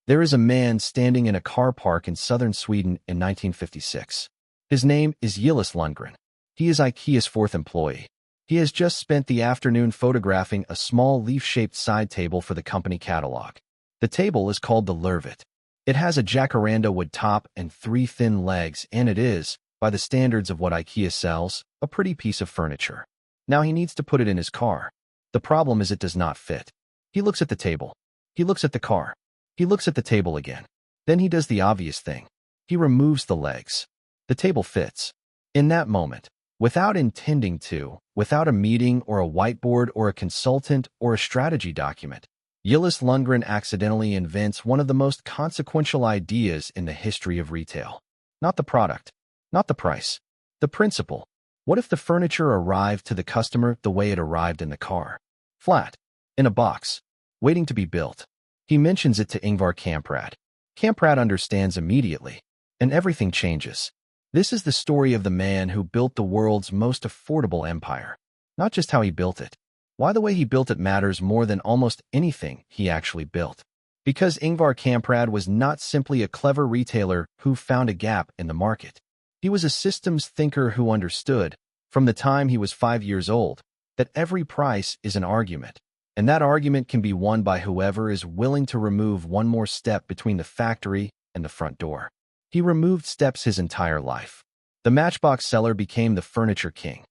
There is a man standing in a car park in southern Sweden in 1956. His name is Gillis Lundgren. He is IKEA's fourth employee. He has just spent the afternoon photographing a small leaf-shaped side table for the company Catalogue. The table is called the Lervet. It has a jacaranda wood top and 3 thin legs, and it is, by the standards of what IKEA sells, a pretty piece of furniture. Now he needs to put it in his car. The problem is it does not fit. He looks at the table. He looks at the car. He looks at the table again. Then he does the obvious thing. He removes the legs. The table fits. In that moment, without intending to, without a meeting or a whiteboard or a consultant or a strategy document, Gillis Lundgren accidentally invents one of the most consequential ideas in the history of retail. Not the product, not the price, the principle. What if the furniture arrived to the customer the way it arrived in the car? Flat, in a box, waiting to be built. He mentions it to Ingvar Kamprad. Kamprad understands immediately, and everything changes. This is the story of the man who built the world's most affordable empire. Not just how he built it. Why the way he built it matters more than almost anything he actually built. Because Ingvar Kamprad was not simply a clever retailer who found a gap in the market. He was a systems thinker who understood, from the time he was 5 years old, that every price is an argument. And that argument can be won by whoever is willing to remove one more step between the factory and the front door. He removed steps his entire life. The Matchbox seller became the furniture king.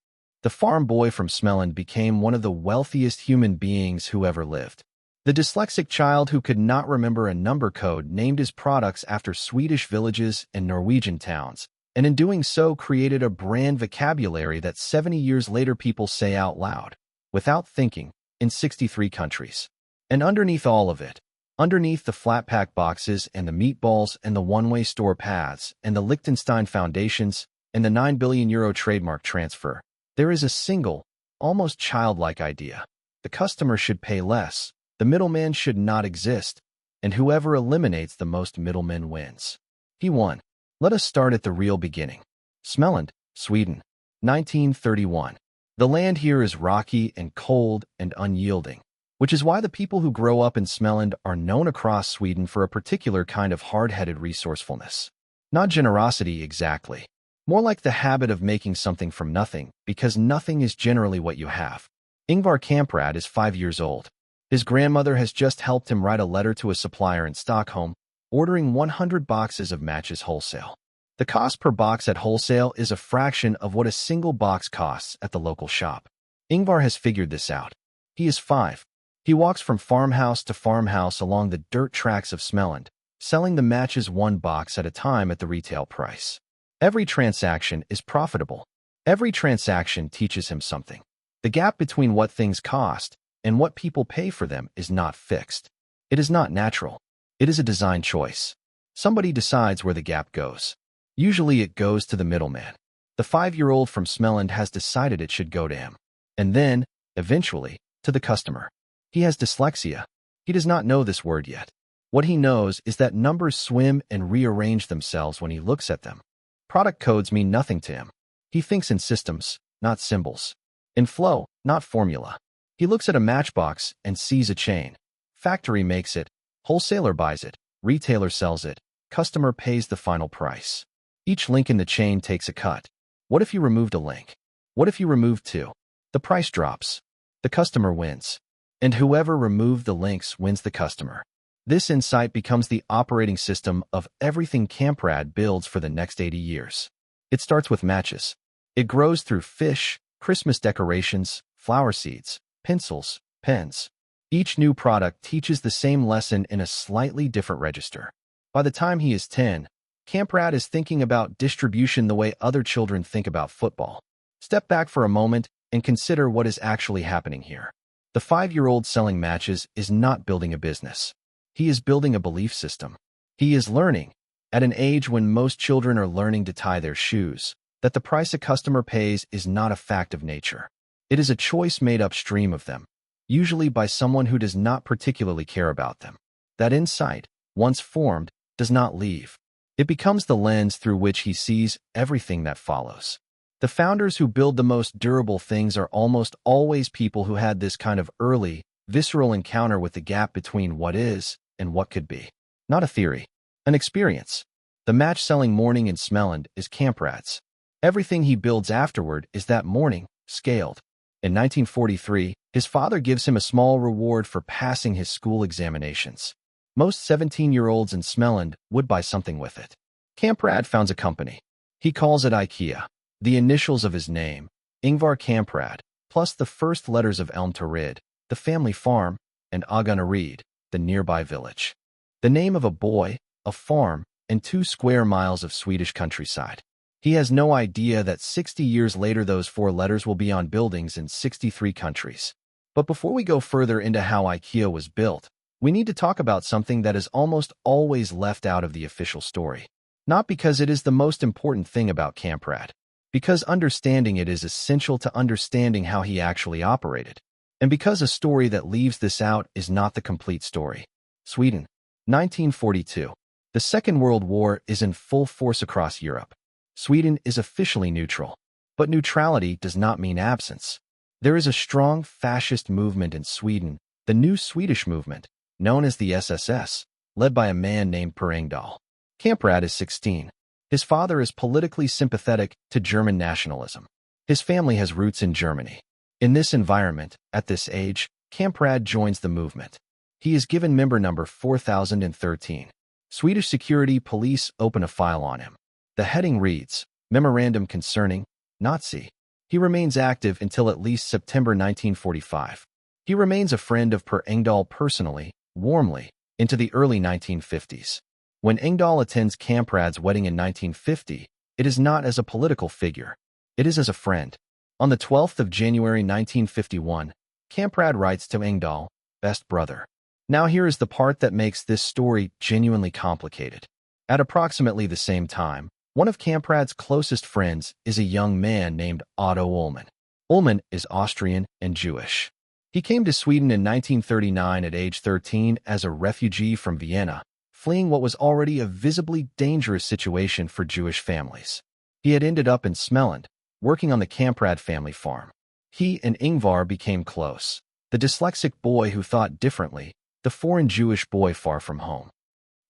The farm boy from Småland became one of the wealthiest human beings who ever lived. The dyslexic child who could not remember a number code named his products after Swedish villages and Norwegian towns, and in doing so created a brand vocabulary that 70 years later people say out loud, without thinking, in 63 countries. And underneath all of it, underneath the flat-pack boxes and the meatballs and the one-way store paths and the Liechtenstein foundations and the €9 billion trademark transfer, there is a single, almost childlike idea. The customer should pay less, the middleman should not exist, and whoever eliminates the most middlemen wins. He won. Let us start at the real beginning. Småland, Sweden, 1931. The land here is rocky and cold and unyielding, which is why the people who grow up in Småland are known across Sweden for a particular kind of hard-headed resourcefulness. Not generosity exactly. More like the habit of making something from nothing, because nothing is generally what you have. Ingvar Kamprad is 5 years old. His grandmother has just helped him write a letter to a supplier in Stockholm, ordering 100 boxes of matches wholesale. The cost per box at wholesale is a fraction of what a single box costs at the local shop. Ingvar has figured this out. He is 5. He walks from farmhouse to farmhouse along the dirt tracks of Småland, selling the matches 1 box at a time at the retail price. Every transaction is profitable. Every transaction teaches him something. The gap between what things cost and what people pay for them is not fixed. It is not natural. It is a design choice. Somebody decides where the gap goes. Usually it goes to the middleman. The 5-year-old from Småland has decided it should go to him. And then, eventually, to the customer. He has dyslexia. He does not know this word yet. What he knows is that numbers swim and rearrange themselves when he looks at them. Product codes mean nothing to him. He thinks in systems, not symbols. In flow, not formula. He looks at a matchbox and sees a chain. Factory makes it, wholesaler buys it, retailer sells it, customer pays the final price. Each link in the chain takes a cut. What if you removed a link? What if you removed 2? The price drops. The customer wins. And whoever removed the links wins the customer. This insight becomes the operating system of everything Kamprad builds for the next 80 years. It starts with matches. It grows through fish, Christmas decorations, flower seeds, pencils, pens. Each new product teaches the same lesson in a slightly different register. By the time he is 10, Kamprad is thinking about distribution the way other children think about football. Step back for a moment and consider what is actually happening here. The 5-year-old selling matches is not building a business. He is building a belief system. He is learning, at an age when most children are learning to tie their shoes, that the price a customer pays is not a fact of nature. It is a choice made upstream of them, usually by someone who does not particularly care about them. That insight, once formed, does not leave. It becomes the lens through which he sees everything that follows. The founders who build the most durable things are almost always people who had this kind of early, visceral encounter with the gap between what is and what could be. Not a theory. An experience. The match-selling morning in Småland is Kamprad's. Everything he builds afterward is that morning, scaled. In 1943, his father gives him a small reward for passing his school examinations. Most 17-year-olds in Småland would buy something with it. Kamprad founds a company. He calls it IKEA. The initials of his name, Ingvar Kamprad, plus the first letters of Elmtoryd, the family farm, and Agunnaryd, the nearby village. The name of a boy, a farm, and 2 square miles of Swedish countryside. He has no idea that 60 years later those 4 letters will be on buildings in 63 countries. But before we go further into how IKEA was built, we need to talk about something that is almost always left out of the official story. Not because it is the most important thing about Kamprad, because understanding it is essential to understanding how he actually operated, and because a story that leaves this out is not the complete story. Sweden, 1942. The Second World War is in full force across Europe. Sweden is officially neutral, but neutrality does not mean absence. There is a strong fascist movement in Sweden, the New Swedish Movement, known as the SSS, led by a man named Per Engdahl. Kamprad is 16. His father is politically sympathetic to German nationalism. His family has roots in Germany. In this environment, at this age, Kamprad joins the movement. He is given member number 4013. Swedish security police open a file on him. The heading reads, Memorandum Concerning Nazi. He remains active until at least September 1945. He remains a friend of Per Engdahl personally, warmly, into the early 1950s. When Engdahl attends Kamprad's wedding in 1950, it is not as a political figure. It is as a friend. On the 12th of January 1951, Kamprad writes to Engdahl, best brother. Now here is the part that makes this story genuinely complicated. At approximately the same time, one of Kamprad's closest friends is a young man named Otto Ullmann. Ullmann is Austrian and Jewish. He came to Sweden in 1939 at age 13 as a refugee from Vienna, fleeing what was already a visibly dangerous situation for Jewish families. He had ended up in Småland, working on the Kamprad family farm. He and Ingvar became close. The dyslexic boy who thought differently, the foreign Jewish boy far from home.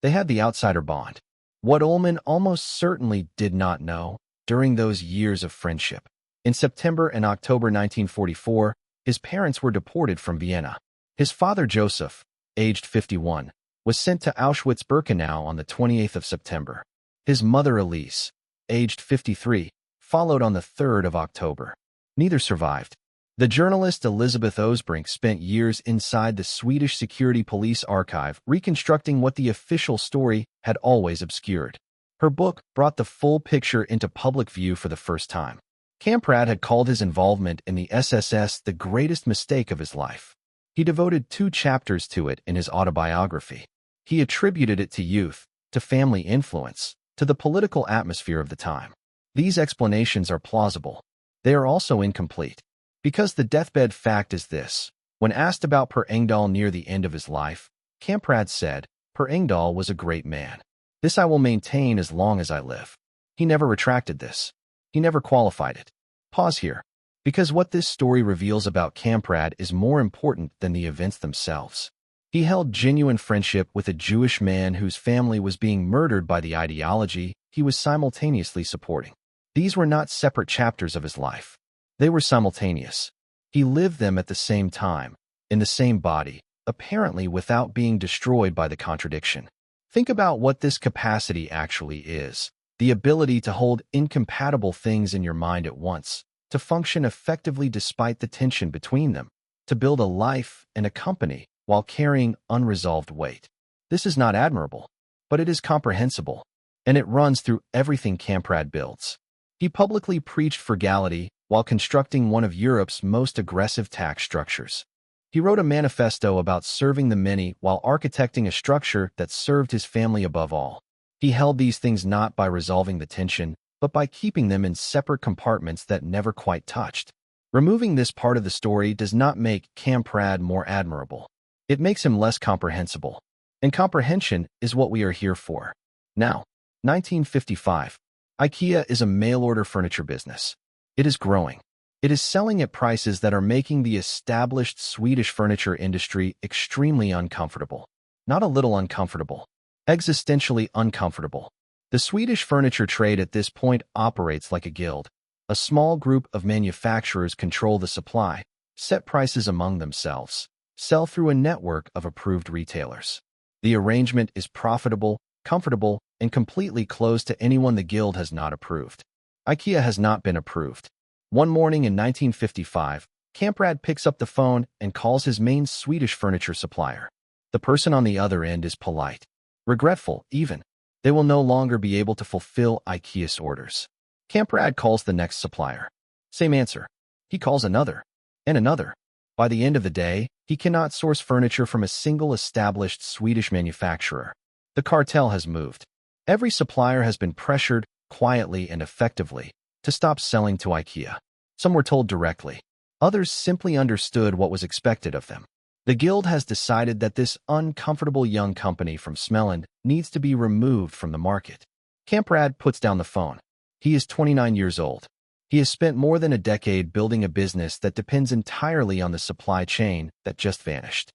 They had the outsider bond. What Ullmann almost certainly did not know, during those years of friendship. In September and October 1944, his parents were deported from Vienna. His father Joseph, aged 51, was sent to Auschwitz-Birkenau on the 28th of September. His mother Elise, aged 53, followed on the 3rd of October. Neither survived. The journalist Elisabeth Osbrink spent years inside the Swedish security police archive reconstructing what the official story had always obscured. Her book brought the full picture into public view for the first time. Kamprad had called his involvement in the SSS the greatest mistake of his life. He devoted 2 chapters to it in his autobiography. He attributed it to youth, to family influence, to the political atmosphere of the time. These explanations are plausible. They are also incomplete. Because the deathbed fact is this. When asked about Per Engdahl near the end of his life, Kamprad said, Per Engdahl was a great man. This I will maintain as long as I live. He never retracted this. He never qualified it. Pause here. Because what this story reveals about Kamprad is more important than the events themselves. He held genuine friendship with a Jewish man whose family was being murdered by the ideology he was simultaneously supporting. These were not separate chapters of his life. They were simultaneous. He lived them at the same time, in the same body, apparently without being destroyed by the contradiction. Think about what this capacity actually is. The ability to hold incompatible things in your mind at once, to function effectively despite the tension between them, to build a life and a company while carrying unresolved weight. This is not admirable, but it is comprehensible, and it runs through everything Kamprad builds. He publicly preached frugality while constructing one of Europe's most aggressive tax structures. He wrote a manifesto about serving the many while architecting a structure that served his family above all. He held these things not by resolving the tension, but by keeping them in separate compartments that never quite touched. Removing this part of the story does not make Kamprad more admirable. It makes him less comprehensible. And comprehension is what we are here for. Now, 1955. IKEA is a mail-order furniture business. It is growing. It is selling at prices that are making the established Swedish furniture industry extremely uncomfortable. Not a little uncomfortable. Existentially uncomfortable. The Swedish furniture trade at this point operates like a guild. A small group of manufacturers control the supply, set prices among themselves, sell through a network of approved retailers. The arrangement is profitable, comfortable, and completely closed to anyone the guild has not approved. IKEA has not been approved. One morning in 1955, Kamprad picks up the phone and calls his main Swedish furniture supplier. The person on the other end is polite, regretful even. They will no longer be able to fulfill IKEA's orders. Kamprad calls the next supplier. Same answer. He calls another, and another. By the end of the day, he cannot source furniture from a single established Swedish manufacturer. The cartel has moved. Every supplier has been pressured, quietly and effectively, to stop selling to IKEA. Some were told directly. Others simply understood what was expected of them. The guild has decided that this uncomfortable young company from Småland needs to be removed from the market. Kamprad puts down the phone. He is 29 years old. He has spent more than a decade building a business that depends entirely on the supply chain that just vanished.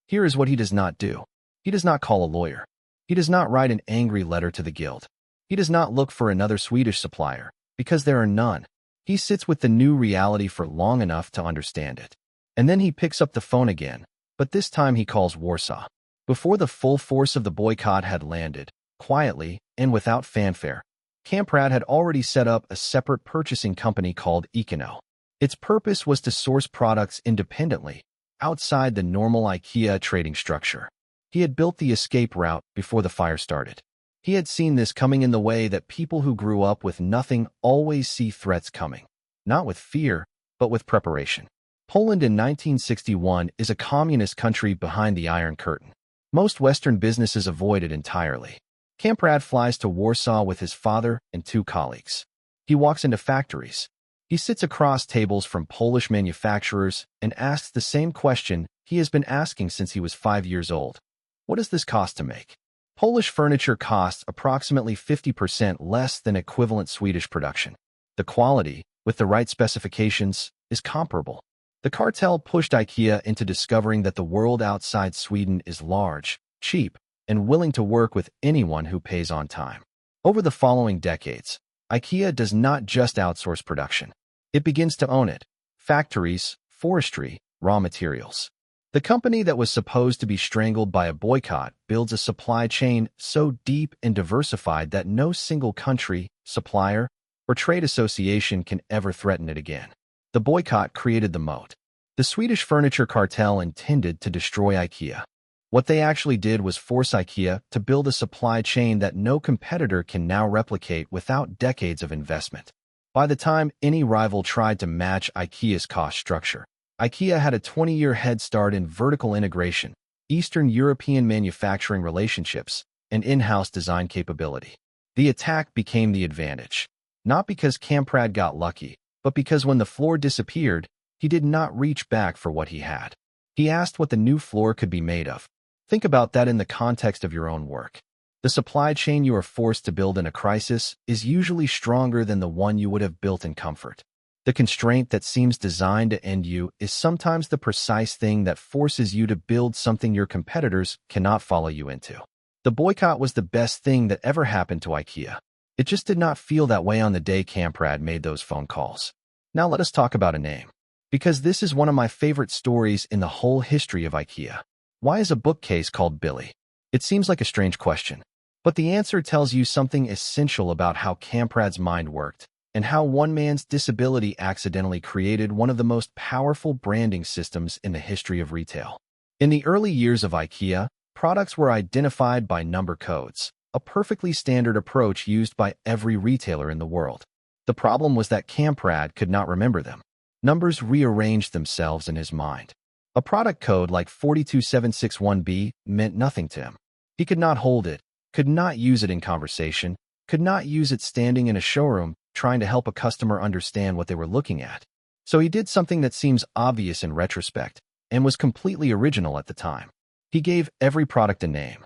Here is what he does not do. He does not call a lawyer. He does not write an angry letter to the guild. He does not look for another Swedish supplier, because there are none. He sits with the new reality for long enough to understand it. And then he picks up the phone again, but this time he calls Warsaw. Before the full force of the boycott had landed, quietly and without fanfare, Kamprad had already set up a separate purchasing company called IKEA. Its purpose was to source products independently, outside the normal IKEA trading structure. He had built the escape route before the fire started. He had seen this coming in the way that people who grew up with nothing always see threats coming, not with fear, but with preparation. Poland in 1961 is a communist country behind the Iron Curtain. Most Western businesses avoid it entirely. Kamprad flies to Warsaw with his father and two colleagues. He walks into factories. He sits across tables from Polish manufacturers and asks the same question he has been asking since he was 5 years old. What does this cost to make? Polish furniture costs approximately 50% less than equivalent Swedish production. The quality, with the right specifications, is comparable. The cartel pushed IKEA into discovering that the world outside Sweden is large, cheap, and willing to work with anyone who pays on time. Over the following decades, IKEA does not just outsource production. It begins to own it. Factories, forestry, raw materials. The company that was supposed to be strangled by a boycott builds a supply chain so deep and diversified that no single country, supplier, or trade association can ever threaten it again. The boycott created the moat. The Swedish furniture cartel intended to destroy IKEA. What they actually did was force IKEA to build a supply chain that no competitor can now replicate without decades of investment. By the time any rival tried to match IKEA's cost structure, IKEA had a 20-year head start in vertical integration, Eastern European manufacturing relationships, and in-house design capability. The attack became the advantage, not because Kamprad got lucky, but because when the floor disappeared, he did not reach back for what he had. He asked what the new floor could be made of. Think about that in the context of your own work. The supply chain you are forced to build in a crisis is usually stronger than the one you would have built in comfort. The constraint that seems designed to end you is sometimes the precise thing that forces you to build something your competitors cannot follow you into. The boycott was the best thing that ever happened to IKEA. It just did not feel that way on the day Kamprad made those phone calls. Now let us talk about a name. Because this is one of my favorite stories in the whole history of IKEA. Why is a bookcase called Billy? It seems like a strange question, but the answer tells you something essential about how Kamprad's mind worked and how one man's disability accidentally created one of the most powerful branding systems in the history of retail. In the early years of IKEA, products were identified by number codes, a perfectly standard approach used by every retailer in the world. The problem was that Kamprad could not remember them. Numbers rearranged themselves in his mind. A product code like 42761B meant nothing to him. He could not hold it, could not use it in conversation, could not use it standing in a showroom trying to help a customer understand what they were looking at. So he did something that seems obvious in retrospect and was completely original at the time. He gave every product a name.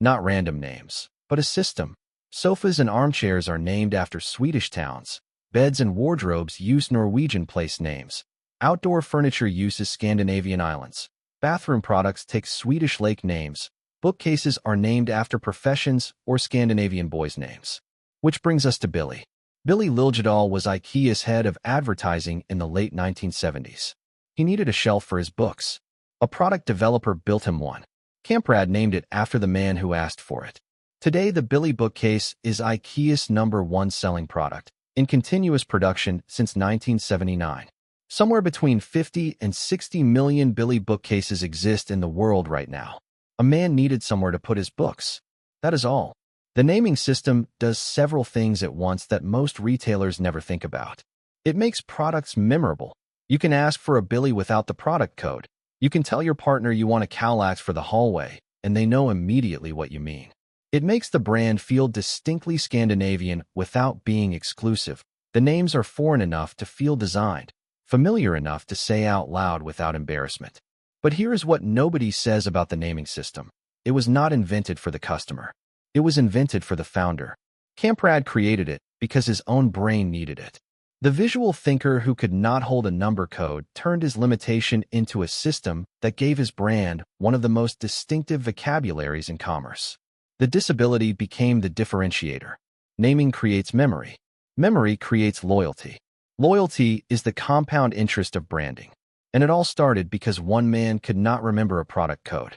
Not random names, but a system. Sofas and armchairs are named after Swedish towns. Beds and wardrobes use Norwegian place names. Outdoor furniture uses Scandinavian islands. Bathroom products take Swedish lake names. bookcases are named after professions or Scandinavian boys' names. Which brings us to Billy. Billy Liljadal was IKEA's head of advertising in the late 1970s. He needed a shelf for his books. A product developer built him one. Kamprad named it after the man who asked for it. Today, the Billy bookcase is IKEA's #1 selling product, in continuous production since 1979. Somewhere between 50 and 60 million Billy bookcases exist in the world right now. A man needed somewhere to put his books. That is all. The naming system does several things at once that most retailers never think about. It makes products memorable. You can ask for a Billy without the product code. You can tell your partner you want a Cowlax for the hallway, and they know immediately what you mean. It makes the brand feel distinctly Scandinavian without being exclusive. The names are foreign enough to feel designed, familiar enough to say out loud without embarrassment. But here is what nobody says about the naming system. It was not invented for the customer. It was invented for the founder. Kamprad created it because his own brain needed it. The visual thinker who could not hold a number code turned his limitation into a system that gave his brand one of the most distinctive vocabularies in commerce. The disability became the differentiator. Naming creates memory. Memory creates loyalty. Loyalty is the compound interest of branding. And it all started because one man could not remember a product code.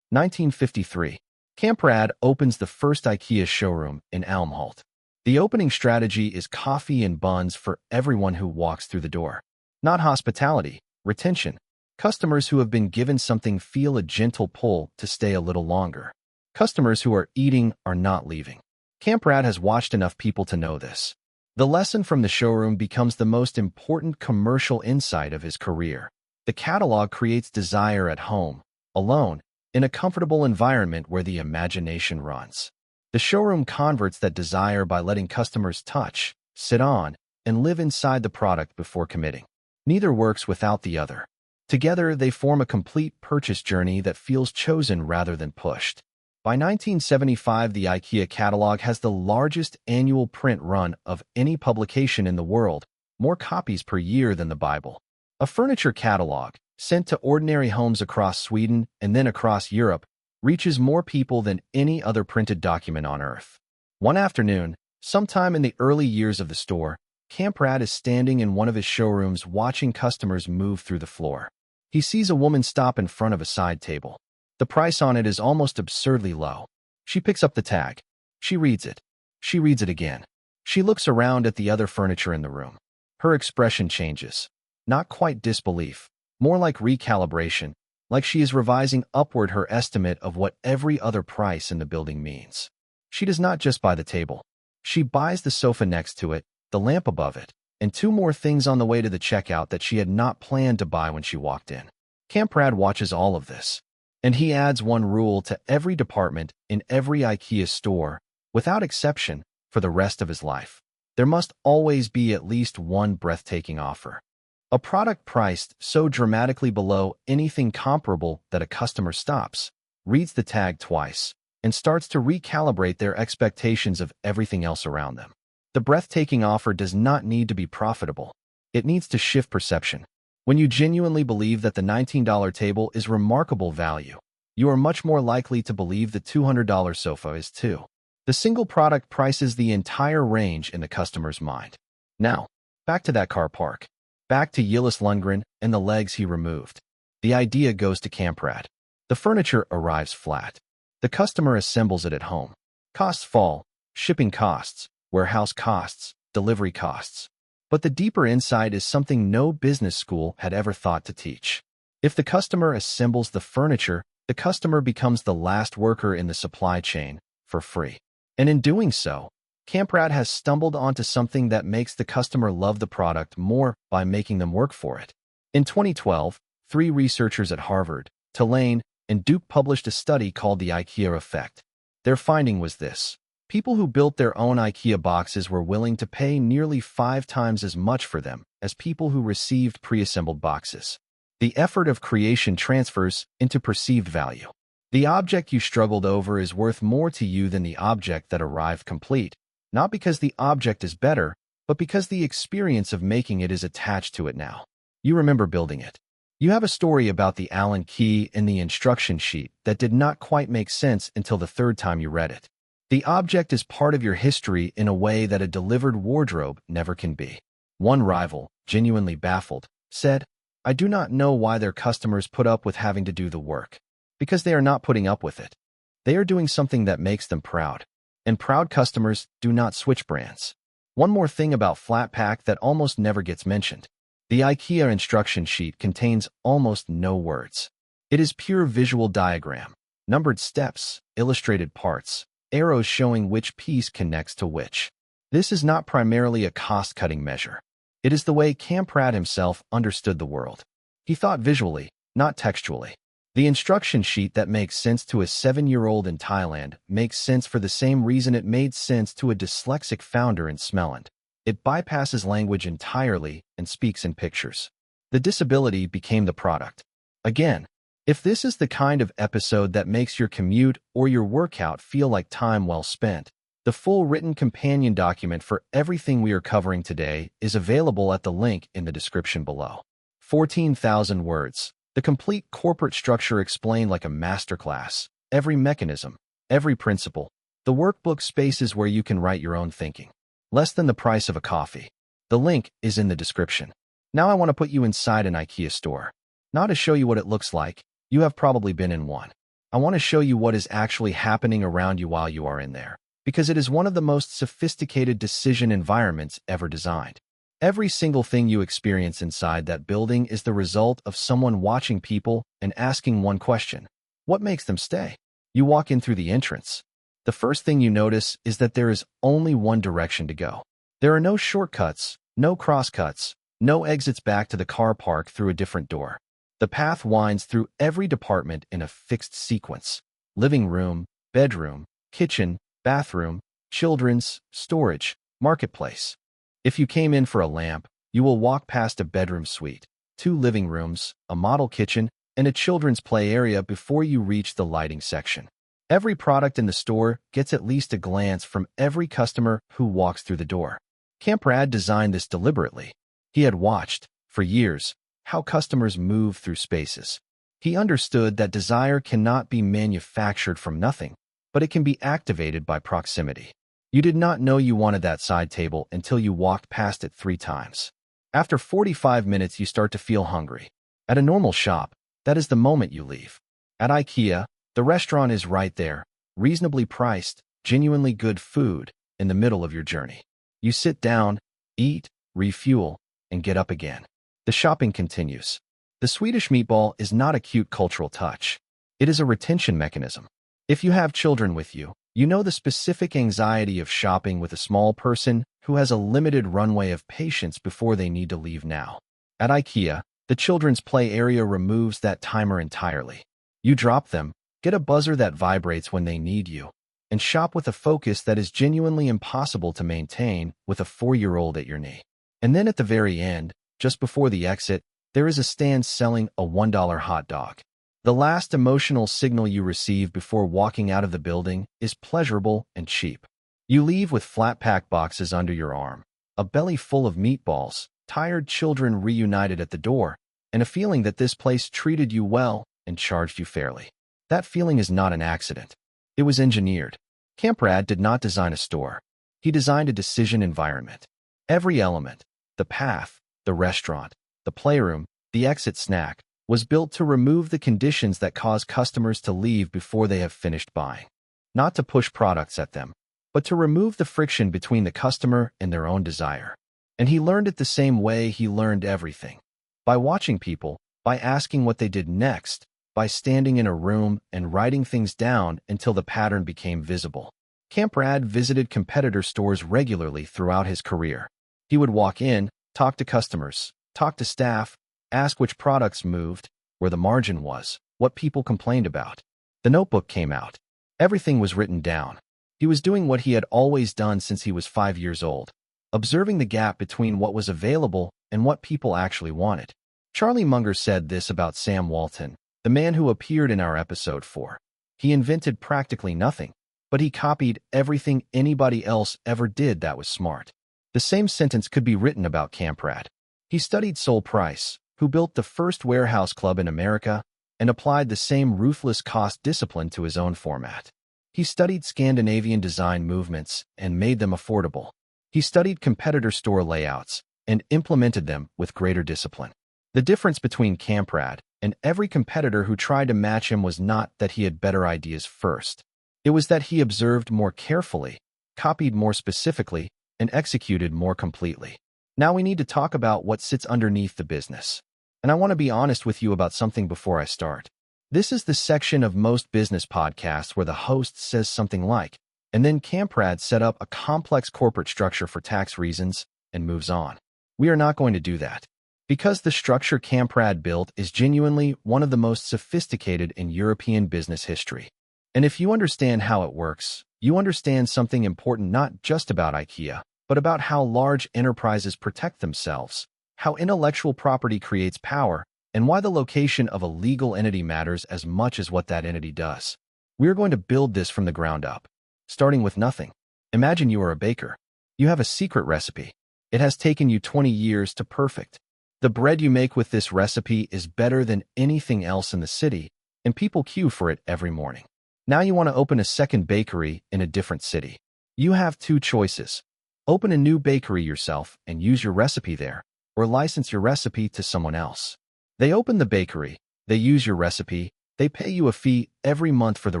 1953. Kamprad opens the first IKEA showroom in Älmhult. The opening strategy is coffee and buns for everyone who walks through the door. Not hospitality, retention. Customers who have been given something feel a gentle pull to stay a little longer. Customers who are eating are not leaving. Kamprad has watched enough people to know this. The lesson from the showroom becomes the most important commercial insight of his career. The catalog creates desire at home, alone, in a comfortable environment where the imagination runs. The showroom converts that desire by letting customers touch, sit on, and live inside the product before committing. Neither works without the other. Together, they form a complete purchase journey that feels chosen rather than pushed. By 1975, the IKEA catalog has the largest annual print run of any publication in the world, more copies per year than the Bible. A furniture catalog, sent to ordinary homes across Sweden and then across Europe, reaches more people than any other printed document on Earth. One afternoon, sometime in the early years of the store, Kamprad is standing in one of his showrooms watching customers move through the floor. He sees a woman stop in front of a side table. The price on it is almost absurdly low. She picks up the tag. She reads it. She reads it again. She looks around at the other furniture in the room. Her expression changes. Not quite disbelief. More like recalibration, like she is revising upward her estimate of what every other price in the building means. She does not just buy the table. She buys the sofa next to it, the lamp above it, and 2 more things on the way to the checkout that she had not planned to buy when she walked in. Kamprad watches all of this, and he adds one rule to every department in every IKEA store, without exception, for the rest of his life. There must always be at least one breathtaking offer. A product priced so dramatically below anything comparable that a customer stops, reads the tag twice, and starts to recalibrate their expectations of everything else around them. The breathtaking offer does not need to be profitable. It needs to shift perception. When you genuinely believe that the $19 table is remarkable value, you are much more likely to believe the $200 sofa is too. The single product prices the entire range in the customer's mind. Now, back to that car park. Back to Gillis Lundgren and the legs he removed. The idea goes to Kamprad. The furniture arrives flat. The customer assembles it at home. Costs fall, shipping costs, warehouse costs, delivery costs. But the deeper insight is something no business school had ever thought to teach. If the customer assembles the furniture, the customer becomes the last worker in the supply chain, for free. And in doing so, Kamprad has stumbled onto something that makes the customer love the product more by making them work for it. In 2012, 3 researchers at Harvard, Tulane, and Duke published a study called the IKEA effect. Their finding was this. People who built their own IKEA boxes were willing to pay nearly 5 times as much for them as people who received pre-assembled boxes. The effort of creation transfers into perceived value. The object you struggled over is worth more to you than the object that arrived complete. Not because the object is better, but because the experience of making it is attached to it now. You remember building it. You have a story about the Allen key in the instruction sheet that did not quite make sense until the third time you read it. The object is part of your history in a way that a delivered wardrobe never can be. One rival, genuinely baffled, said, "I do not know why their customers put up with having to do the work. Because they are not putting up with it. They are doing something that makes them proud. And proud customers do not switch brands." One more thing about Flatpak that almost never gets mentioned. The IKEA instruction sheet contains almost no words. It is pure visual diagram, numbered steps, illustrated parts, arrows showing which piece connects to which. This is not primarily a cost-cutting measure. It is the way Kamprad himself understood the world. He thought visually, not textually. The instruction sheet that makes sense to a 7-year-old in Thailand makes sense for the same reason it made sense to a dyslexic founder in Småland. It bypasses language entirely and speaks in pictures. The disability became the product. Again, if this is the kind of episode that makes your commute or your workout feel like time well spent, the full written companion document for everything we are covering today is available at the link in the description below. 14,000 words. The complete corporate structure explained like a masterclass. Every mechanism, every principle. The workbook spaces where you can write your own thinking. Less than the price of a coffee. The link is in the description. Now I want to put you inside an IKEA store. Not to show you what it looks like. You have probably been in one. I want to show you what is actually happening around you while you are in there, because it is one of the most sophisticated decision environments ever designed. Every single thing you experience inside that building is the result of someone watching people and asking one question: what makes them stay? You walk in through the entrance. The first thing you notice is that there is only one direction to go. There are no shortcuts, no crosscuts, no exits back to the car park through a different door. The path winds through every department in a fixed sequence: living room, bedroom, kitchen, bathroom, children's, storage, marketplace. If you came in for a lamp, you will walk past a bedroom suite, 2 living rooms, a model kitchen, and a children's play area before you reach the lighting section. Every product in the store gets at least a glance from every customer who walks through the door. Kamprad designed this deliberately. He had watched, for years, how customers move through spaces. He understood that desire cannot be manufactured from nothing, but it can be activated by proximity. You did not know you wanted that side table until you walked past it 3 times. After 45 minutes, you start to feel hungry. At a normal shop, that is the moment you leave. At IKEA, the restaurant is right there, reasonably priced, genuinely good food, in the middle of your journey. You sit down, eat, refuel, and get up again. The shopping continues. The Swedish meatball is not a cute cultural touch. It is a retention mechanism. If you have children with you, you know the specific anxiety of shopping with a small person who has a limited runway of patience before they need to leave now. At IKEA, the children's play area removes that timer entirely. You drop them, get a buzzer that vibrates when they need you, and shop with a focus that is genuinely impossible to maintain with a 4-year-old at your knee. And then at the very end, just before the exit, there is a stand selling a $1 hot dog. The last emotional signal you receive before walking out of the building is pleasurable and cheap. You leave with flat-pack boxes under your arm, a belly full of meatballs, tired children reunited at the door, and a feeling that this place treated you well and charged you fairly. That feeling is not an accident. It was engineered. Kamprad did not design a store. He designed a decision environment. Every element, the path, the restaurant, the playroom, the exit snack, was built to remove the conditions that cause customers to leave before they have finished buying. Not to push products at them, but to remove the friction between the customer and their own desire. And he learned it the same way he learned everything. By watching people, by asking what they did next, by standing in a room and writing things down until the pattern became visible. Kamprad visited competitor stores regularly throughout his career. He would walk in, talk to customers, talk to staff, ask which products moved, where the margin was, what people complained about. The notebook came out. Everything was written down. He was doing what he had always done since he was 5 years old, observing the gap between what was available and what people actually wanted. Charlie Munger said this about Sam Walton, the man who appeared in our episode 4. He invented practically nothing, but he copied everything anybody else ever did that was smart. The same sentence could be written about Kamprad. He studied sole price, who built the first warehouse club in America and applied the same ruthless cost discipline to his own format. He studied Scandinavian design movements and made them affordable. He studied competitor store layouts and implemented them with greater discipline. The difference between Kamprad and every competitor who tried to match him was not that he had better ideas first. It was that he observed more carefully, copied more specifically, and executed more completely. Now we need to talk about what sits underneath the business. And I want to be honest with you about something before I start. This is the section of most business podcasts where the host says something like, and then Kamprad set up a complex corporate structure for tax reasons and moves on. We are not going to do that. Because the structure Kamprad built is genuinely one of the most sophisticated in European business history. And if you understand how it works, you understand something important not just about IKEA, but about how large enterprises protect themselves, how intellectual property creates power, and why the location of a legal entity matters as much as what that entity does. We are going to build this from the ground up, starting with nothing. Imagine you are a baker. You have a secret recipe. It has taken you 20 years to perfect. The bread you make with this recipe is better than anything else in the city, and people queue for it every morning. Now you want to open a second bakery in a different city. You have two choices. Open a new bakery yourself and use your recipe there, or license your recipe to someone else. They open the bakery, they use your recipe, they pay you a fee every month for the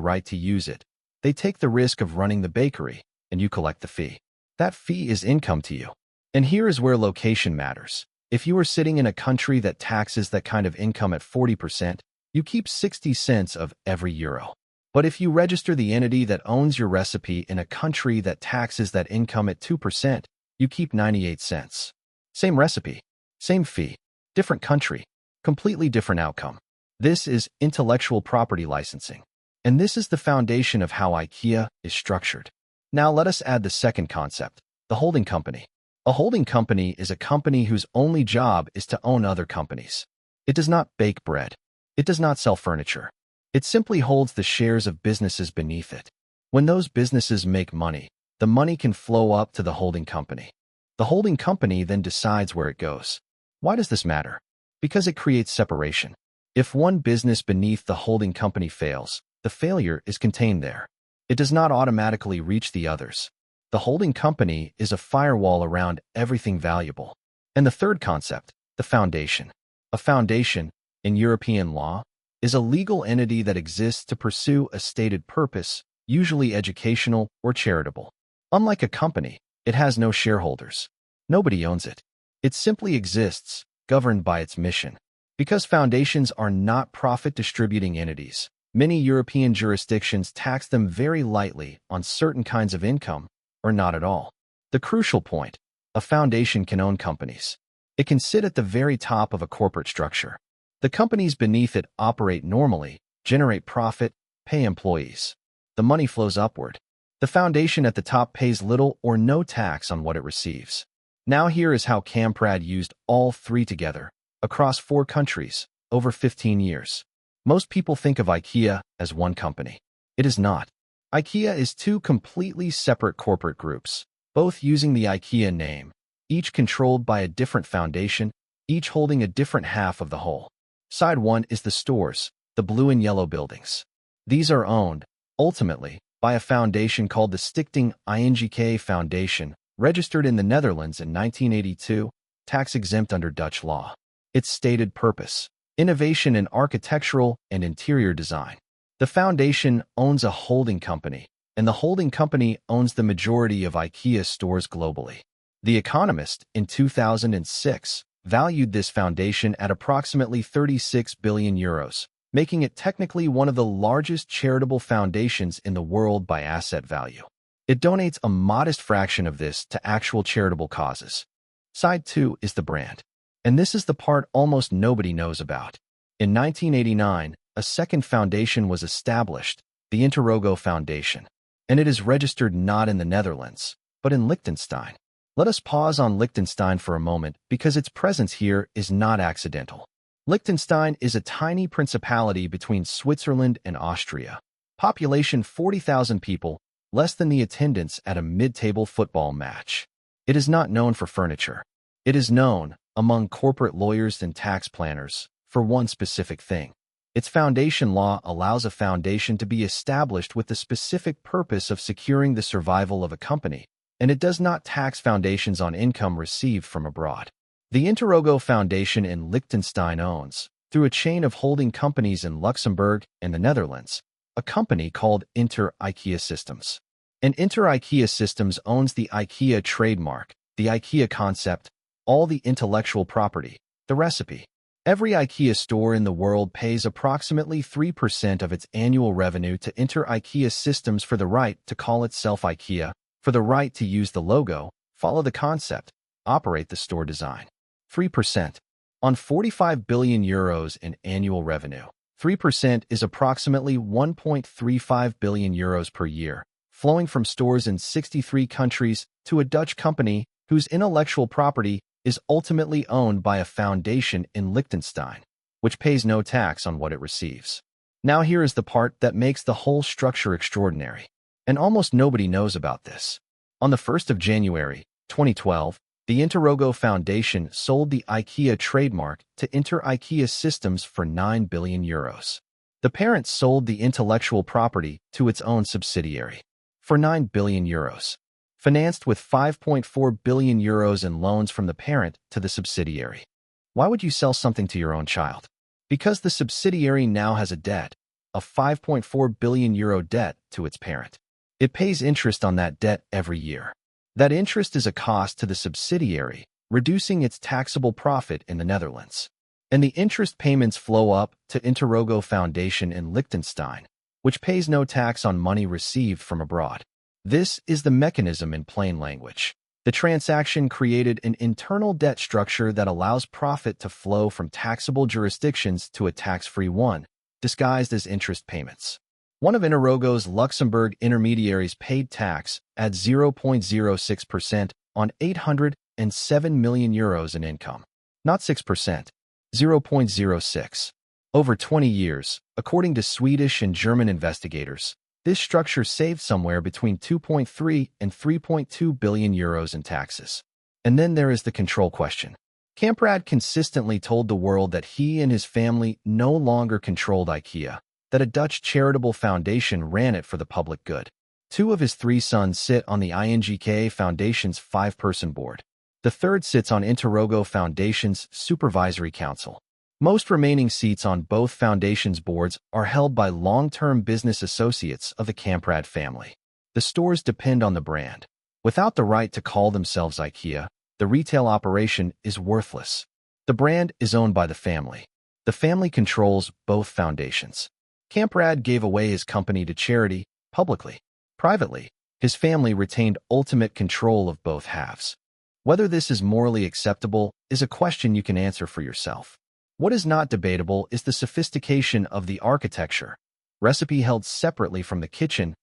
right to use it. They take the risk of running the bakery, and you collect the fee. That fee is income to you. And here is where location matters. If you are sitting in a country that taxes that kind of income at 40%, you keep 60 cents of every euro. But if you register the entity that owns your recipe in a country that taxes that income at 2%, you keep 98 cents. Same recipe, same fee, different country, completely different outcome. This is intellectual property licensing. And this is the foundation of how IKEA is structured. Now let us add the second concept, the holding company. A holding company is a company whose only job is to own other companies. It does not bake bread. It does not sell furniture. It simply holds the shares of businesses beneath it. When those businesses make money, the money can flow up to the holding company. The holding company then decides where it goes. Why does this matter? Because it creates separation. If one business beneath the holding company fails, the failure is contained there. It does not automatically reach the others. The holding company is a firewall around everything valuable. And the third concept, the foundation. A foundation, in European law, is a legal entity that exists to pursue a stated purpose, usually educational or charitable. Unlike a company, it has no shareholders. Nobody owns it. It simply exists, governed by its mission. Because foundations are not profit-distributing entities, many European jurisdictions tax them very lightly on certain kinds of income, or not at all. The crucial point, a foundation can own companies. It can sit at the very top of a corporate structure. The companies beneath it operate normally, generate profit, pay employees. The money flows upward. The foundation at the top pays little or no tax on what it receives. Now here is how Kamprad used all three together, across 4 countries, over 15 years. Most people think of IKEA as one company. It is not. IKEA is 2 completely separate corporate groups, both using the IKEA name, each controlled by a different foundation, each holding a different half of the whole. Side 1 is the stores, the blue and yellow buildings. These are owned, ultimately, by a foundation called the Stichting INGK Foundation, registered in the Netherlands in 1982, tax-exempt under Dutch law. Its stated purpose, innovation in architectural and interior design. The foundation owns a holding company, and the holding company owns the majority of IKEA stores globally. The Economist, in 2006, valued this foundation at approximately 36 billion euros, making it technically one of the largest charitable foundations in the world by asset value. It donates a modest fraction of this to actual charitable causes. Side 2 is the brand. And this is the part almost nobody knows about. In 1989, a second foundation was established, the Interrogo Foundation, and it is registered not in the Netherlands, but in Liechtenstein. Let us pause on Liechtenstein for a moment because its presence here is not accidental. Liechtenstein is a tiny principality between Switzerland and Austria. Population 40,000 people, less than the attendance at a mid-table football match. It is not known for furniture. It is known, among corporate lawyers and tax planners for one specific thing. Its foundation law allows a foundation to be established with the specific purpose of securing the survival of a company, and it does not tax foundations on income received from abroad. The Interrogo Foundation in Liechtenstein owns, through a chain of holding companies in Luxembourg and the Netherlands, a company called IKEA Systems. And IKEA Systems owns the IKEA trademark, the IKEA concept, all the intellectual property, the recipe. Every IKEA store in the world pays approximately 3% of its annual revenue to IKEA Systems for the right to call itself IKEA, for the right to use the logo, follow the concept, operate the store design. 3%. On 45 billion euros in annual revenue, 3% is approximately 1.35 billion euros per year, flowing from stores in 63 countries to a Dutch company whose intellectual property is ultimately owned by a foundation in Liechtenstein, which pays no tax on what it receives. Now here is the part that makes the whole structure extraordinary, and almost nobody knows about this. On the 1st of January, 2012, the Interrogo Foundation sold the IKEA trademark to IKEA Systems for 9 billion euros. The parent sold the intellectual property to its own subsidiary for 9 billion euros. Financed with 5.4 billion euros in loans from the parent to the subsidiary. Why would you sell something to your own child? Because the subsidiary now has a debt, a 5.4 billion euro debt to its parent. It pays interest on that debt every year. That interest is a cost to the subsidiary, reducing its taxable profit in the Netherlands. And the interest payments flow up to Interrogo Foundation in Liechtenstein, which pays no tax on money received from abroad. This is the mechanism in plain language. The transaction created an internal debt structure that allows profit to flow from taxable jurisdictions to a tax-free one, disguised as interest payments. One of Interrogo's Luxembourg intermediaries paid tax at 0.06% on 807 million euros in income. Not 6%, 0.06. Over 20 years, according to Swedish and German investigators, this structure saved somewhere between 2.3 and 3.2 billion euros in taxes. And then there is the control question. Kamprad consistently told the world that he and his family no longer controlled IKEA, that a Dutch charitable foundation ran it for the public good. 2 of his 3 sons sit on the INGK Foundation's 5-person board. The third sits on Interrogo Foundation's supervisory council. Most remaining seats on both foundations' boards are held by long-term business associates of the Kamprad family. The stores depend on the brand. Without the right to call themselves IKEA, the retail operation is worthless. The brand is owned by the family. The family controls both foundations. Kamprad gave away his company to charity, publicly. Privately, his family retained ultimate control of both halves. Whether this is morally acceptable is a question you can answer for yourself. What is not debatable is the sophistication of the architecture. Recipe held separately from the kitchen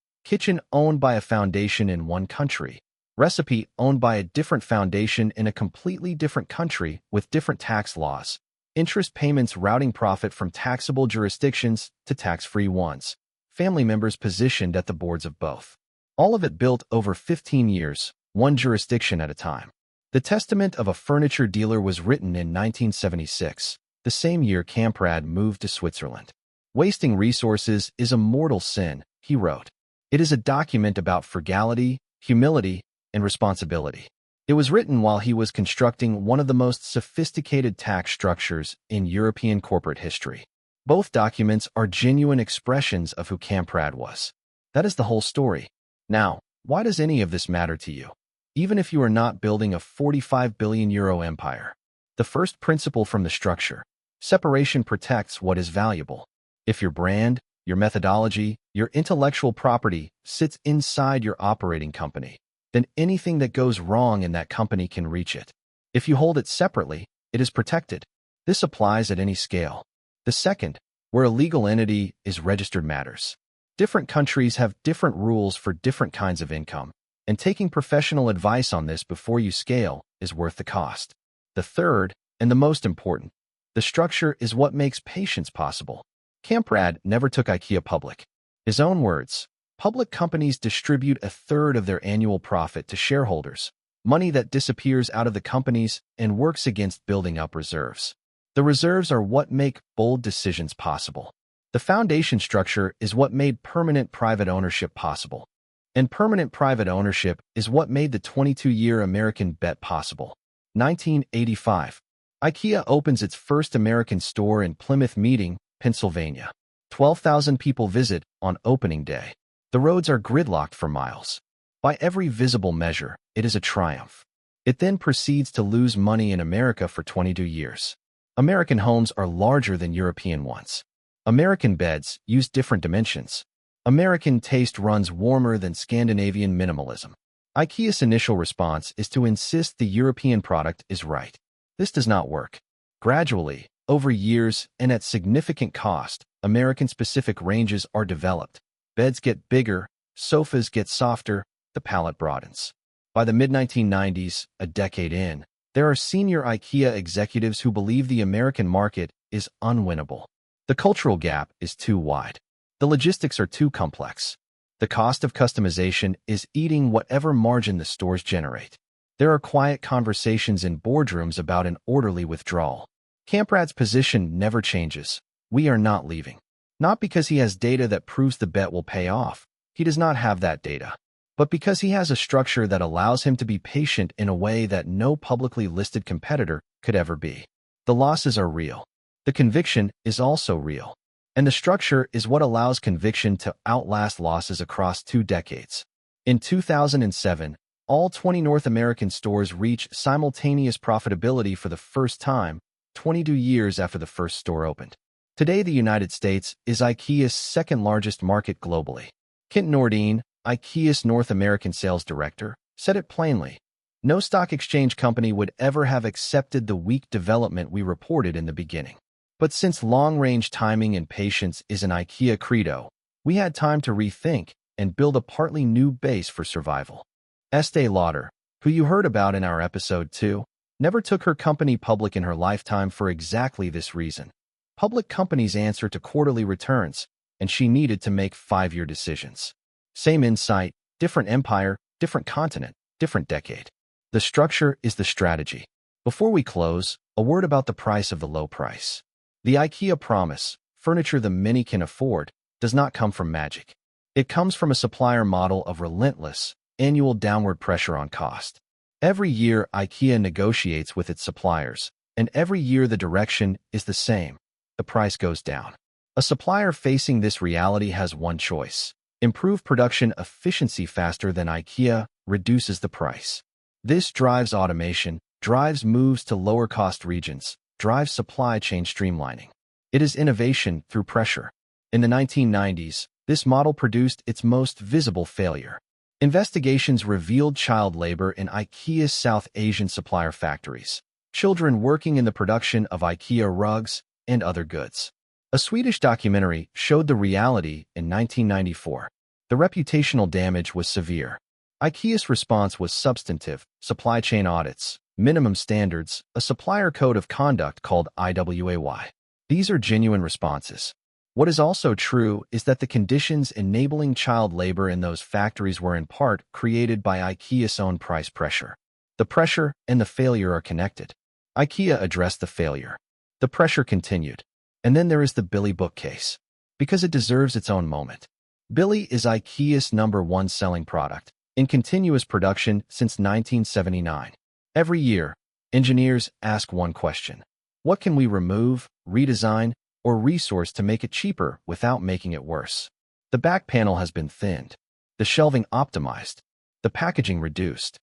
owned by a foundation in one country. Recipe owned by a different foundation in a completely different country with different tax laws. Interest payments routing profit from taxable jurisdictions to tax-free ones. Family members positioned at the boards of both. All of it built over 15 years, one jurisdiction at a time. The Testament of a Furniture Dealer was written in 1976. The same year Kamprad moved to Switzerland. Wasting resources is a mortal sin, he wrote. It is a document about frugality, humility, and responsibility. It was written while he was constructing one of the most sophisticated tax structures in European corporate history. Both documents are genuine expressions of who Kamprad was. That is the whole story. Now, why does any of this matter to you? Even if you are not building a 45 billion euro empire. The first principle from the structure. Separation protects what is valuable. If your brand, your methodology, your intellectual property sits inside your operating company, then anything that goes wrong in that company can reach it. If you hold it separately, it is protected. This applies at any scale. The second, where a legal entity is registered matters. Different countries have different rules for different kinds of income, and taking professional advice on this before you scale is worth the cost. The third, and the most important, the structure is what makes patience possible. Kamprad never took IKEA public. His own words, public companies distribute 1/3 of their annual profit to shareholders, money that disappears out of the companies and works against building up reserves. The reserves are what make bold decisions possible. The foundation structure is what made permanent private ownership possible. And permanent private ownership is what made the 22-year American bet possible. 1985. IKEA opens its first American store in Plymouth Meeting, Pennsylvania. 12,000 people visit on opening day. The roads are gridlocked for miles. By every visible measure, it is a triumph. It then proceeds to lose money in America for 22 years. American homes are larger than European ones. American beds use different dimensions. American taste runs warmer than Scandinavian minimalism. IKEA's initial response is to insist the European product is right. This does not work. Gradually, over years and at significant cost, American-specific ranges are developed. Beds get bigger, sofas get softer, the palette broadens. By the mid-1990s, a decade in, there are senior IKEA executives who believe the American market is unwinnable. The cultural gap is too wide. The logistics are too complex. The cost of customization is eating whatever margin the stores generate. There are quiet conversations in boardrooms about an orderly withdrawal. Kamprad's position never changes. We are not leaving. Not because he has data that proves the bet will pay off. He does not have that data. But because he has a structure that allows him to be patient in a way that no publicly listed competitor could ever be. The losses are real. The conviction is also real. And the structure is what allows conviction to outlast losses across 2 decades. In 2007, all 20 North American stores reached simultaneous profitability for the first time, 22 years after the first store opened. Today, the United States is IKEA's second-largest market globally. Kent Nordine, IKEA's North American sales director, said it plainly. No stock exchange company would ever have accepted the weak development we reported in the beginning. But since long-range timing and patience is an IKEA credo, we had time to rethink and build a partly new base for survival. Estee Lauder, who you heard about in our episode 2, never took her company public in her lifetime for exactly this reason. Public companies answer to quarterly returns, and she needed to make 5-year decisions. Same insight, different empire, different continent, different decade. The structure is the strategy. Before we close, a word about the price of the low price. The IKEA promise, furniture the many can afford, does not come from magic. It comes from a supplier model of relentless, annual downward pressure on cost. Every year, IKEA negotiates with its suppliers, and every year the direction is the same. The price goes down. A supplier facing this reality has one choice. Improve production efficiency faster than IKEA reduces the price. This drives automation, drives moves to lower-cost regions, drives supply chain streamlining. It is innovation through pressure. In the 1990s, this model produced its most visible failure. Investigations revealed child labor in IKEA's South Asian supplier factories, children working in the production of IKEA rugs and other goods. A Swedish documentary showed the reality in 1994. The reputational damage was severe. IKEA's response was substantive: supply chain audits, minimum standards, a supplier code of conduct called IWAY. These are genuine responses. What is also true is that the conditions enabling child labor in those factories were in part created by IKEA's own price pressure. The pressure and the failure are connected. IKEA addressed the failure. The pressure continued. And then there is the Billy bookcase. Because it deserves its own moment. Billy is IKEA's #1 selling product, in continuous production since 1979. Every year, engineers ask one question. What can we remove, redesign, or resource to make it cheaper without making it worse? The back panel has been thinned, the shelving optimized, the packaging reduced.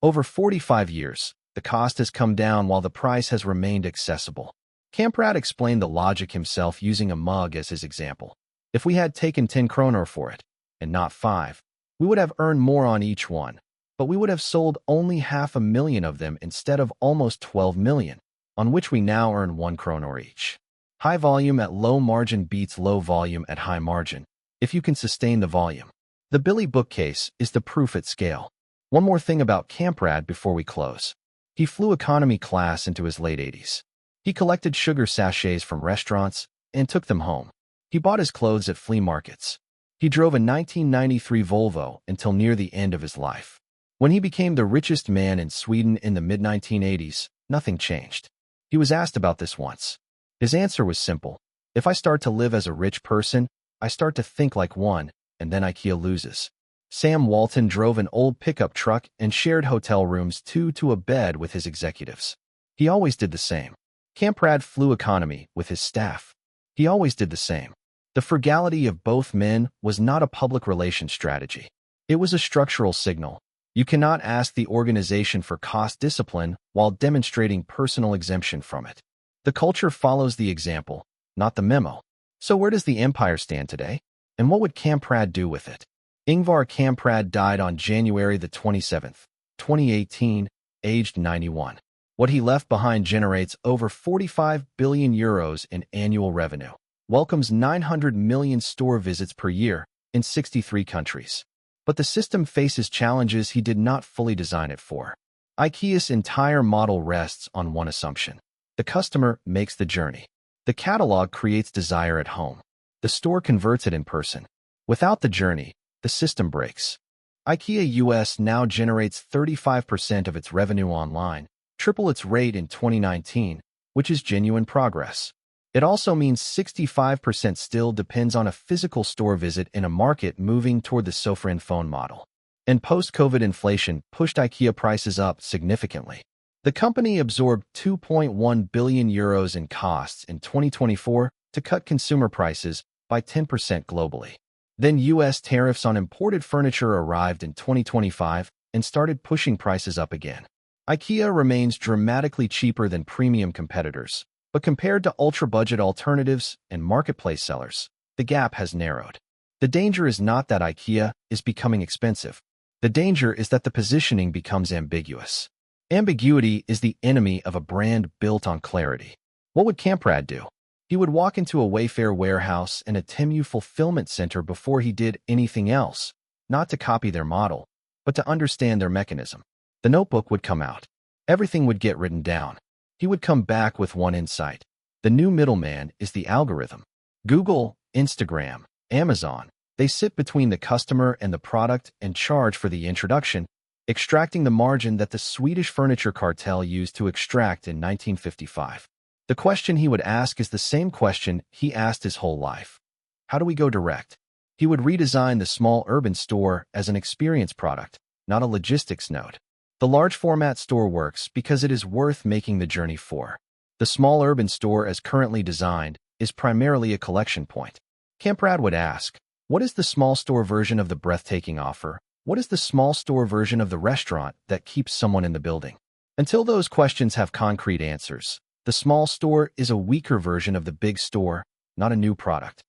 Over 45 years, the cost has come down while the price has remained accessible. Kamprad explained the logic himself using a mug as his example. If we had taken 10 kroner for it, and not 5, we would have earned more on each one, but we would have sold only 500,000 of them instead of almost 12 million, on which we now earn 1 kroner each. High volume at low margin beats low volume at high margin, if you can sustain the volume. The Billy bookcase is the proof at scale. One more thing about Kamprad before we close. He flew economy class into his late 80s. He collected sugar sachets from restaurants and took them home. He bought his clothes at flea markets. He drove a 1993 Volvo until near the end of his life. When he became the richest man in Sweden in the mid-1980s, nothing changed. He was asked about this once. His answer was simple. If I start to live as a rich person, I start to think like one, and then IKEA loses. Sam Walton drove an old pickup truck and shared hotel rooms 2 to a bed with his executives. He always did the same. Kamprad flew economy with his staff. He always did the same. The frugality of both men was not a public relations strategy. It was a structural signal. You cannot ask the organization for cost discipline while demonstrating personal exemption from it. The culture follows the example, not the memo. So where does the empire stand today? And what would Kamprad do with it? Ingvar Kamprad died on January the 27th, 2018, aged 91. What he left behind generates over 45 billion euros in annual revenue, welcomes 900 million store visits per year in 63 countries. But the system faces challenges he did not fully design it for. IKEA's entire model rests on one assumption. The customer makes the journey. The catalog creates desire at home. The store converts it in person. Without the journey, the system breaks. IKEA US now generates 35% of its revenue online, triple its rate in 2019, which is genuine progress. It also means 65% still depends on a physical store visit in a market moving toward the sofa and phone model. And post-COVID inflation pushed IKEA prices up significantly. The company absorbed 2.1 billion euros in costs in 2024 to cut consumer prices by 10% globally. Then U.S. tariffs on imported furniture arrived in 2025 and started pushing prices up again. IKEA remains dramatically cheaper than premium competitors. But compared to ultra-budget alternatives and marketplace sellers, the gap has narrowed. The danger is not that IKEA is becoming expensive. The danger is that the positioning becomes ambiguous. Ambiguity is the enemy of a brand built on clarity. What would Kamprad do? He would walk into a Wayfair warehouse and a Temu fulfillment center before he did anything else, not to copy their model, but to understand their mechanism. The notebook would come out. Everything would get written down. He would come back with one insight. The new middleman is the algorithm. Google, Instagram, Amazon, they sit between the customer and the product and charge for the introduction, extracting the margin that the Swedish Furniture Cartel used to extract in 1955. The question he would ask is the same question he asked his whole life. How do we go direct? He would redesign the small urban store as an experience product, not a logistics node. The large format store works because it is worth making the journey for. The small urban store as currently designed is primarily a collection point. Kamprad would ask, what is the small store version of the breathtaking offer? What is the small store version of the restaurant that keeps someone in the building? Until those questions have concrete answers, the small store is a weaker version of the big store, not a new product.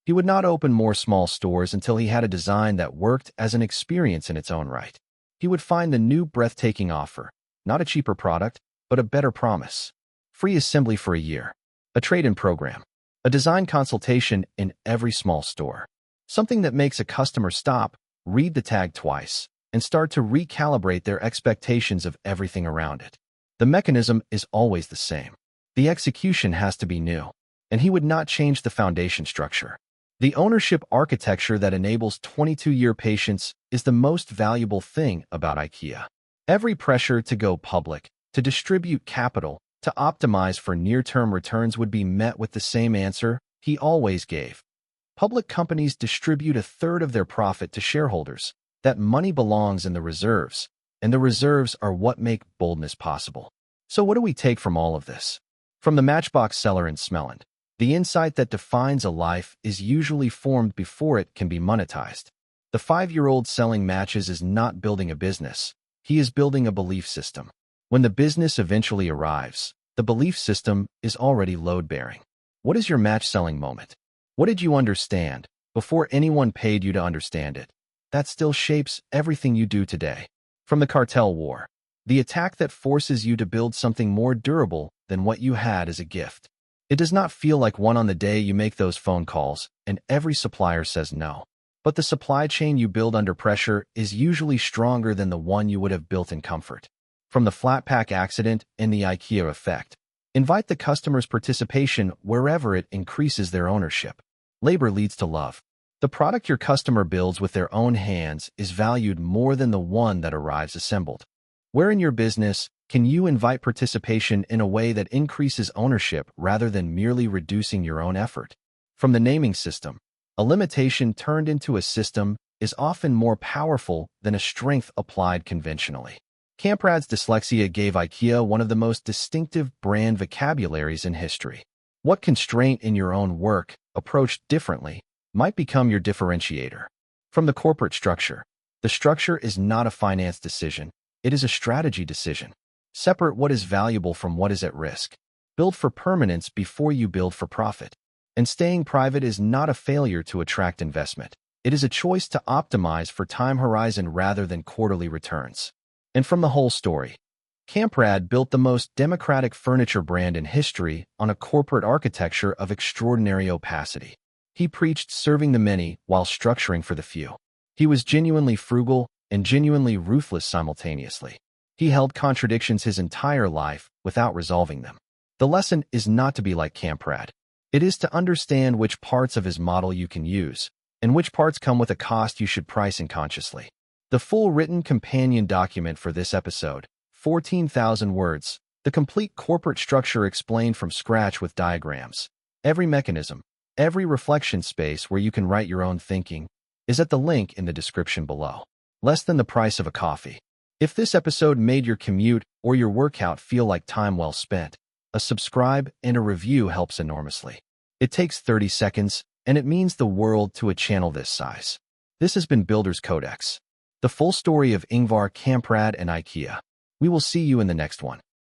He would not open more small stores until he had a design that worked as an experience in its own right. He would find the new breathtaking offer, not a cheaper product, but a better promise. Free assembly for a year, a trade-in program, a design consultation in every small store. Something that makes a customer stop, read the tag twice, and start to recalibrate their expectations of everything around it. The mechanism is always the same. The execution has to be new, and he would not change the foundation structure. The ownership architecture that enables 22-year patience is the most valuable thing about IKEA. Every pressure to go public, to distribute capital, to optimize for near-term returns would be met with the same answer he always gave. Public companies distribute a third of their profit to shareholders. That money belongs in the reserves, and the reserves are what make boldness possible. So what do we take from all of this? From the Matchbox seller in Småland, the insight that defines a life is usually formed before it can be monetized. The 5-year-old selling matches is not building a business. He is building a belief system. When the business eventually arrives, the belief system is already load-bearing. What is your match-selling moment? What did you understand before anyone paid you to understand it? That still shapes everything you do today. From the Cartel War, the attack that forces you to build something more durable than what you had as a gift. It does not feel like one on the day you make those phone calls and every supplier says no. But the supply chain you build under pressure is usually stronger than the one you would have built in comfort. From the flat pack accident and the IKEA effect, invite the customer's participation wherever it increases their ownership. Labor leads to love. The product your customer builds with their own hands is valued more than the one that arrives assembled. Where in your business can you invite participation in a way that increases ownership rather than merely reducing your own effort? From the naming system, a limitation turned into a system is often more powerful than a strength applied conventionally. Kamprad's dyslexia gave IKEA one of the most distinctive brand vocabularies in history. What constraint in your own work, approached differently, might become your differentiator? From the corporate structure, the structure is not a finance decision, it is a strategy decision. Separate what is valuable from what is at risk. Build for permanence before you build for profit. And staying private is not a failure to attract investment. It is a choice to optimize for time horizon rather than quarterly returns. And from the whole story, Kamprad built the most democratic furniture brand in history on a corporate architecture of extraordinary opacity. He preached serving the many while structuring for the few. He was genuinely frugal and genuinely ruthless simultaneously. He held contradictions his entire life without resolving them. The lesson is not to be like Kamprad. It is to understand which parts of his model you can use, and which parts come with a cost you should price unconsciously. The full written companion document for this episode, 14,000 words, the complete corporate structure explained from scratch with diagrams. Every mechanism, every reflection space where you can write your own thinking, is at the link in the description below. Less than the price of a coffee. If this episode made your commute or your workout feel like time well spent, a subscribe and a review helps enormously. It takes 30 seconds, and it means the world to a channel this size. This has been Builder's Codex, the full story of Ingvar Kamprad and IKEA. We will see you in the next one.